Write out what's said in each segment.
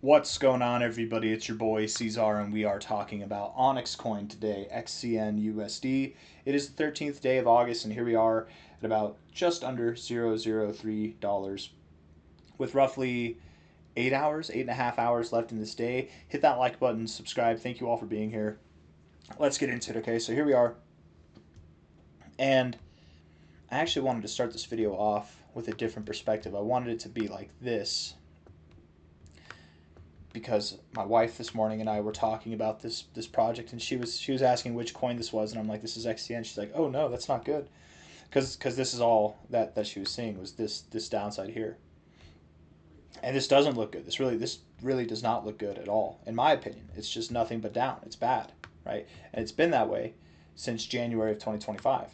What's going on, everybody? It's your boy C-Zar, and we are talking about OnyxCoin today, XCN USD. It is the 13th day of August, and here we are at about just under $0.003 with roughly 8 hours, 8.5 hours left in this day. Hit that like button, subscribe. Thank you all for being here. Let's get into it, okay? So here we are, and I actually wanted to start this video off with a different perspective. I wanted it to be like this, because my wife this morning and I were talking about this project, and she was asking which coin this was, and I'm like, this is XCN. She's like, oh no, that's not good, because this is all that she was seeing was this downside here, and this doesn't look good. This really does not look good at all, in my opinion. It's just nothing but down. It's bad, right? And it's been that way since January of 2025.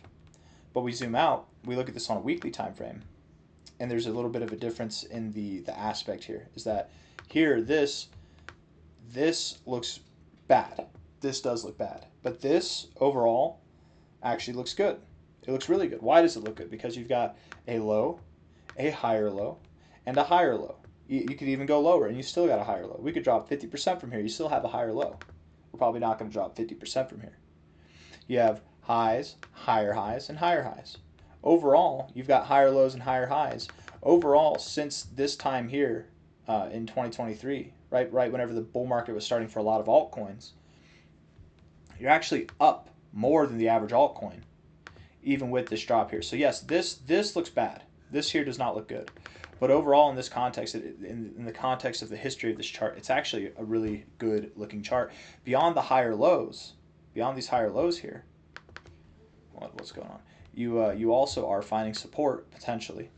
But we zoom out, we look at this on a weekly time frame, and there's a little bit of a difference in the aspect here. Is that here, this looks bad. This does look bad. But this overall actually looks good. It looks really good. Why does it look good? Because you've got a low, a higher low, and a higher low. You could even go lower and you still got a higher low. We could drop 50% from here. You still have a higher low. We're probably not going to drop 50% from here. You have highs, and higher highs. Overall, you've got higher lows and higher highs. Overall, since this time here in 2023, right whenever the bull market was starting for a lot of altcoins, you're actually up more than the average altcoin, even with this drop here. So yes, this looks bad. This here does not look good. But overall, in this context, in the context of the history of this chart, it's actually a really good looking chart. Beyond the higher lows, beyond these higher lows here, what's going on? You also are finding support potentially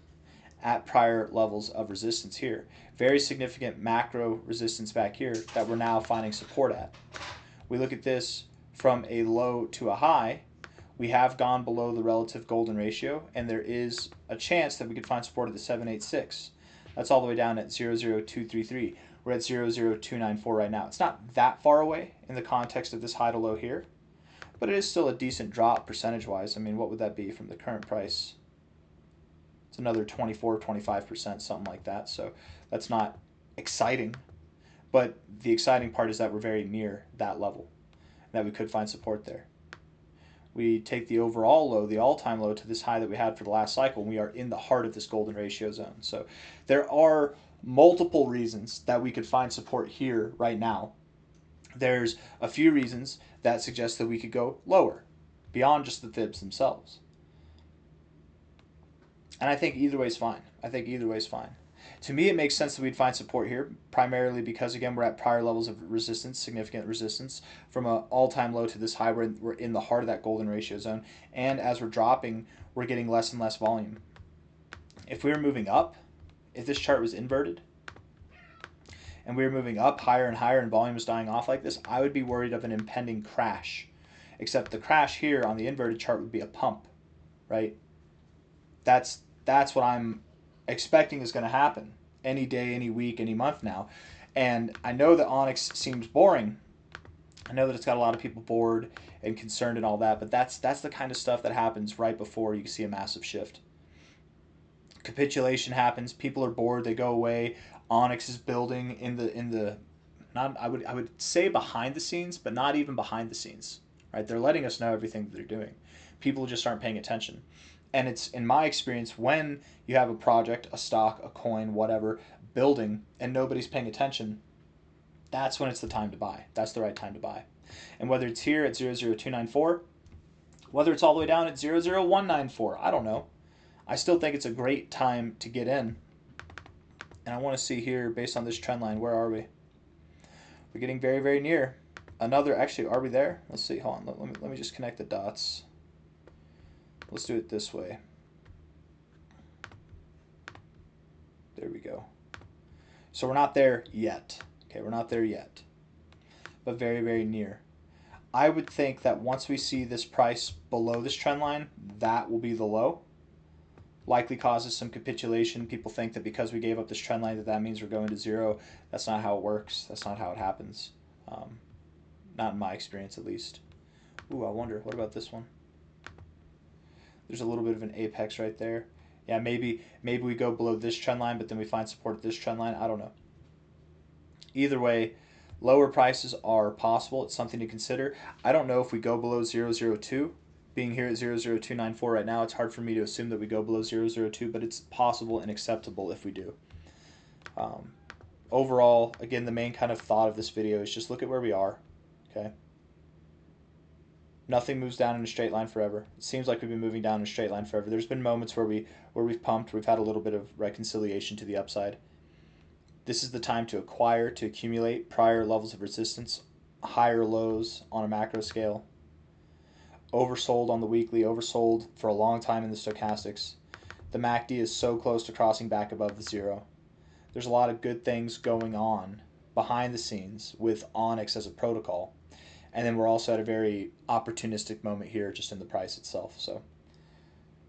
at prior levels of resistance here. Very significant macro resistance back here that we're now finding support at. We look at this from a low to a high. We have gone below the relative golden ratio, and there is a chance that we could find support at the 786. That's all the way down at 00233. We're at 00294 right now. It's not that far away in the context of this high to low here, but it is still a decent drop percentage-wise. I mean, what would that be from the current price? It's another 24, 25%, something like that. So that's not exciting, but the exciting part is that we're very near that level, that we could find support there. We take the overall low, the all-time low, to this high that we had for the last cycle, and we are in the heart of this golden ratio zone. So there are multiple reasons that we could find support here right now. There's a few reasons that suggest that we could go lower, beyond just the fibs themselves. And I think either way is fine. To me, it makes sense that we'd find support here, primarily because, again, we're at prior levels of resistance, significant resistance. From an all-time low to this high, we're in the heart of that golden ratio zone. And as we're dropping, we're getting less and less volume. If we were moving up, if this chart was inverted, and we were moving up higher and higher and volume was dying off like this, I would be worried of an impending crash. Except the crash here on the inverted chart would be a pump, right? That's what I'm expecting is going to happen any day, any week, any month now. And I know that Onyx seems boring. I know that it's got a lot of people bored and concerned and all that, but that's the kind of stuff that happens right before you see a massive shift. Capitulation happens, people are bored, they go away. Onyx is building in the not I would say behind the scenes, but not even behind the scenes. Right? They're letting us know everything that they're doing. People just aren't paying attention. And it's, in my experience, when you have a project, a stock, a coin, whatever, building, and nobody's paying attention, that's when it's the time to buy. That's the right time to buy. And whether it's here at 00294, whether it's all the way down at 00194, I don't know. I still think it's a great time to get in. And I want to see here, based on this trend line, where are we? We're getting very, very near. Actually, are we there? Let's see. Hold on. Let me just connect the dots. Let's do it this way. There we go. So we're not there yet. Okay, we're not there yet, but very, very near. I would think that once we see this price below this trend line, that will be the low. Likely causes some capitulation. People think that because we gave up this trend line that means we're going to zero. That's not how it works. That's not how it happens. Not in my experience, at least. Ooh, I wonder, what about this one? There's a little bit of an apex right there. Yeah, maybe we go below this trend line, but then we find support at this trend line. I don't know. Either way, lower prices are possible. It's something to consider. I don't know if we go below 0.002. Being here at 0.0294 right now, it's hard for me to assume that we go below 0.002, but it's possible and acceptable if we do. Overall, again, the main kind of thought of this video is just look at where we are. Okay. Nothing moves down in a straight line forever. It seems like we've been moving down in a straight line forever. There's been moments where we've pumped, we've had a little bit of reconciliation to the upside. This is the time to acquire, to accumulate prior levels of resistance, higher lows on a macro scale. Oversold on the weekly, oversold for a long time in the stochastics. The MACD is so close to crossing back above the zero. There's a lot of good things going on behind the scenes with Onyx as a protocol. And then we're also at a very opportunistic moment here just in the price itself. So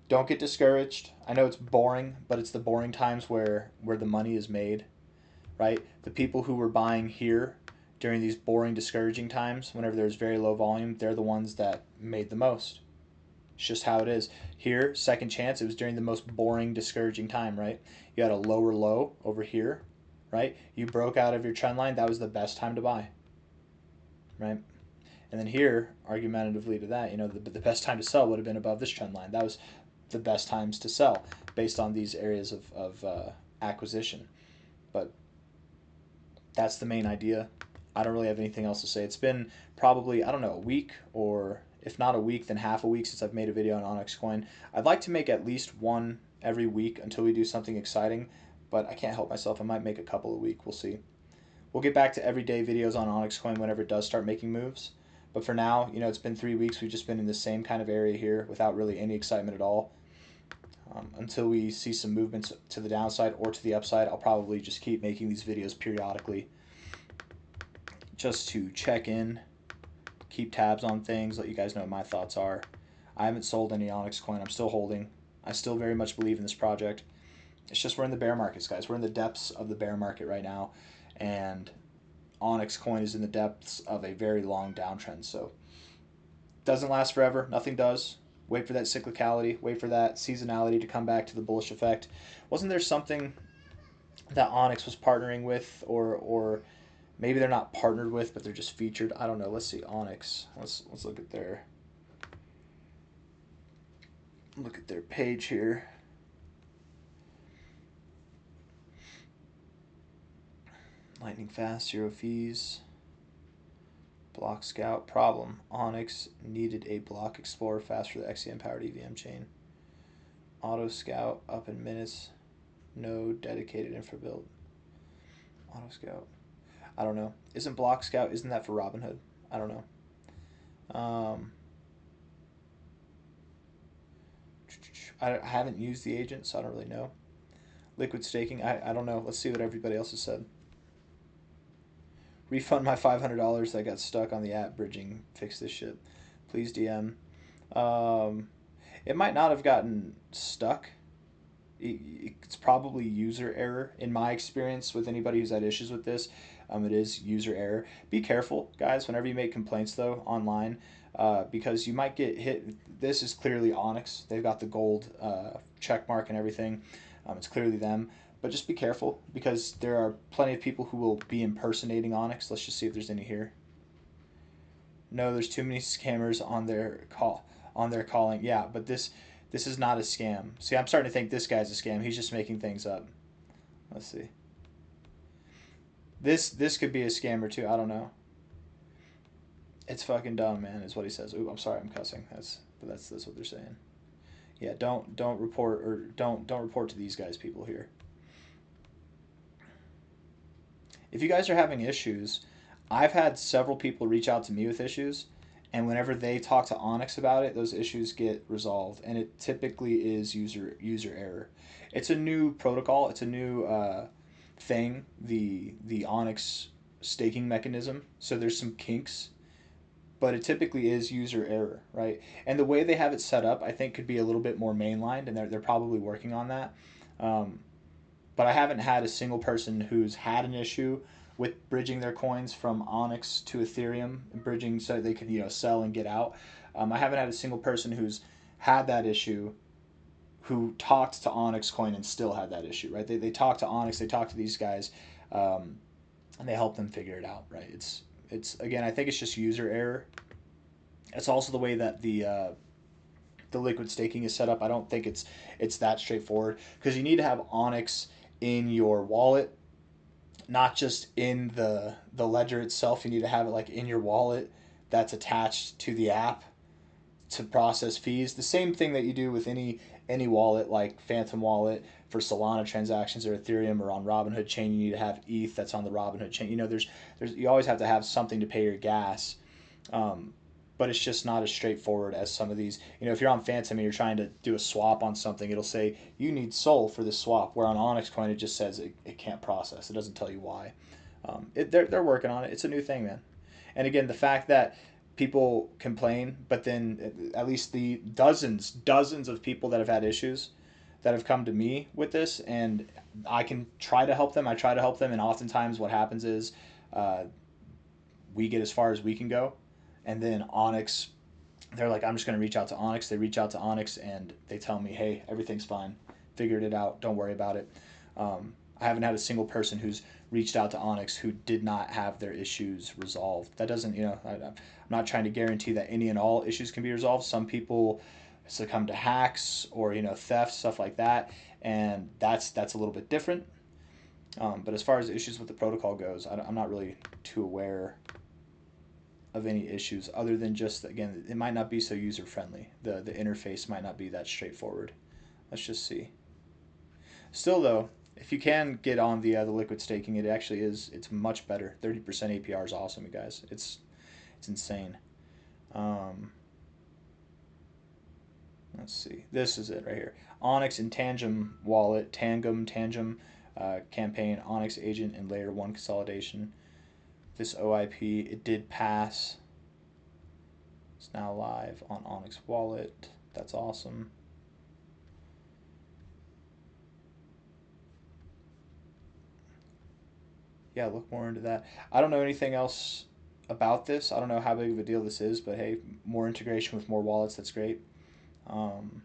don't get discouraged. I know it's boring, but it's the boring times where the money is made, right? The people who were buying here during these boring, discouraging times, whenever there's very low volume, they're the ones that made the most. It's just how it is. Here, second chance, it was during the most boring, discouraging time, right? You had a lower low over here, right? You broke out of your trend line. That was the best time to buy, right? And then here, argumentatively to that, the best time to sell would have been above this trend line. That was the best times to sell based on these areas of acquisition. But that's the main idea. I don't really have anything else to say. It's been probably, I don't know, a week, or if not a week, then half a week since I've made a video on OnyxCoin. I'd like to make at least one every week until we do something exciting, but I can't help myself. I might make a couple a week. We'll see. We'll get back to everyday videos on OnyxCoin whenever it does start making moves. But for now, it's been 3 weeks. We've just been in the same kind of area here without really any excitement at all. Until we see some movements to the downside or to the upside, I'll probably just keep making these videos periodically just to check in, keep tabs on things, let you guys know what my thoughts are. I haven't sold any OnyxCoin. I'm still holding. I still very much believe in this project. It's just we're in the bear markets, guys. We're in the depths of the bear market right now, and OnyxCoin is in the depths of a very long downtrend. So it doesn't last forever. Nothing does. Wait for that cyclicality. Wait for that seasonality to come back to the bullish effect. Wasn't there something that Onyx was partnering with, or maybe they're not partnered with, but they're just featured? I don't know. Let's see Onyx. Let's look at their page here. Lightning fast, zero fees. Block Scout problem. Onyx needed a block explorer fast for the XCN powered EVM chain. Auto Scout up in minutes. No dedicated infra build. Auto Scout. I don't know. Isn't Block Scout, isn't that for Robinhood? I don't know. I haven't used the agent, so I don't really know. Liquid staking, I don't know. Let's see what everybody else has said. Refund my $500 that got stuck on the app bridging. Fix this shit. Please DM. It might not have gotten stuck. It's probably user error. In my experience with anybody who's had issues with this, it is user error. Be careful, guys, whenever you make complaints, though, online, because you might get hit. This is clearly Onyx. They've got the gold check mark and everything. It's clearly them. But just be careful, because there are plenty of people who will be impersonating Onyx. Let's just see if there's any here. No, there's too many scammers on their calling. Yeah, but this is not a scam. See, I'm starting to think this guy's a scam. He's just making things up. Let's see. This could be a scammer too. I don't know. It's fucking dumb, man, is what he says. Ooh, I'm sorry, I'm cussing. That's what they're saying. Yeah, don't report, or don't report to these guys, people here. If you guys are having issues, I've had several people reach out to me with issues, and whenever they talk to Onyx about it, those issues get resolved, and it typically is user error. It's a new protocol. It's a new thing, the Onyx staking mechanism. So there's some kinks, but it typically is user error, right? And the way they have it set up, I think, could be a little bit more mainlined, and they're probably working on that. But I haven't had a single person who's had an issue with bridging their coins from Onyx to Ethereum, bridging so they could sell and get out. I haven't had a single person who's had that issue who talked to OnyxCoin and still had that issue, right? They talked to Onyx, they talked to these guys, and they help them figure it out, right? It's again, I think it's just user error. It's also the way that the liquid staking is set up. I don't think it's that straightforward, because you need to have Onyx in your wallet, not just in the ledger itself. You need to have it like in your wallet that's attached to the app to process fees. The same thing that you do with any wallet like Phantom Wallet for Solana transactions or Ethereum or on Robinhood chain. You need to have ETH that's on the Robinhood chain. You know, there's you always have to have something to pay your gas. Um, but it's just not as straightforward as some of these. You know, if you're on Phantom and you're trying to do a swap on something, it'll say you need Sol for this swap. Where on OnyxCoin, it just says it can't process. It doesn't tell you why. They're working on it. It's a new thing, man. And again, the fact that people complain, but then at least the dozens of people that have had issues that have come to me with this, and I can try to help them. I try to help them, and oftentimes what happens is uh, we get as far as we can go, and then Onyx, they're like, I'm just going to reach out to Onyx. They reach out to Onyx, and they tell me, hey, everything's fine. Figured it out. Don't worry about it. I haven't had a single person who's reached out to Onyx who did not have their issues resolved. That doesn't, I'm not trying to guarantee that any and all issues can be resolved. Some people succumb to hacks or theft, stuff like that, and that's a little bit different. But as far as issues with the protocol goes, I'm not really too aware of any issues other than just, again, it might not be so user friendly. The interface might not be that straightforward. Let's just see. Still though, if you can get on the liquid staking, it actually is, it's much better. 30% APR is awesome, you guys. It's insane. Um, let's see. This is it right here. Onyx and Tangem wallet, Tangem campaign, Onyx agent and layer 1 consolidation. This OIP, it did pass. It's now live on Onyx wallet. That's awesome. Yeah, look more into that. I don't know anything else about this. I don't know how big of a deal this is, but hey, more integration with more wallets, that's great. Um,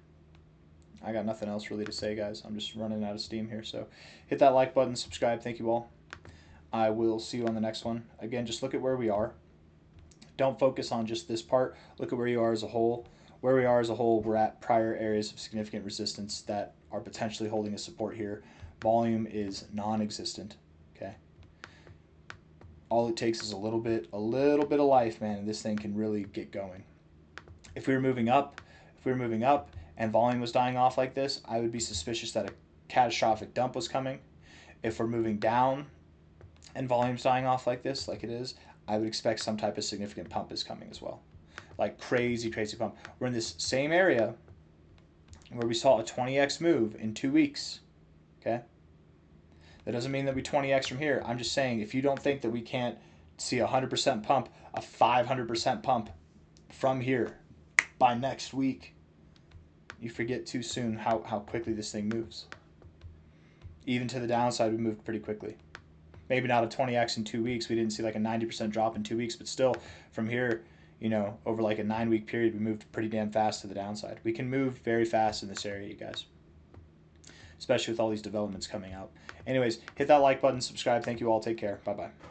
I got nothing else really to say, guys. I'm just running out of steam here. So hit that like button, subscribe. Thank you all. I will see you on the next one. Again, just look at where we are. Don't focus on just this part. Look at where you are as a whole. Where we are as a whole, we're at prior areas of significant resistance that are potentially holding a support here. Volume is non-existent. Okay. All it takes is a little bit of life, man, and this thing can really get going. If we were moving up, and volume was dying off like this, I would be suspicious that a catastrophic dump was coming. If we're moving down and volume's dying off like this, like it is, I would expect some type of significant pump is coming as well. Like crazy pump. We're in this same area where we saw a 20x move in 2 weeks. Okay? That doesn't mean that we 20x from here. I'm just saying, if you don't think that we can't see a 100% pump, a 500% pump from here by next week, you forget too soon how quickly this thing moves. Even to the downside, we moved pretty quickly. Maybe not a 20x in 2 weeks. We didn't see like a 90% drop in 2 weeks, but still, from here, over like a 9-week period, we moved pretty damn fast to the downside. We can move very fast in this area, you guys, especially with all these developments coming out. Anyways, hit that like button, subscribe. Thank you all. Take care. Bye-bye.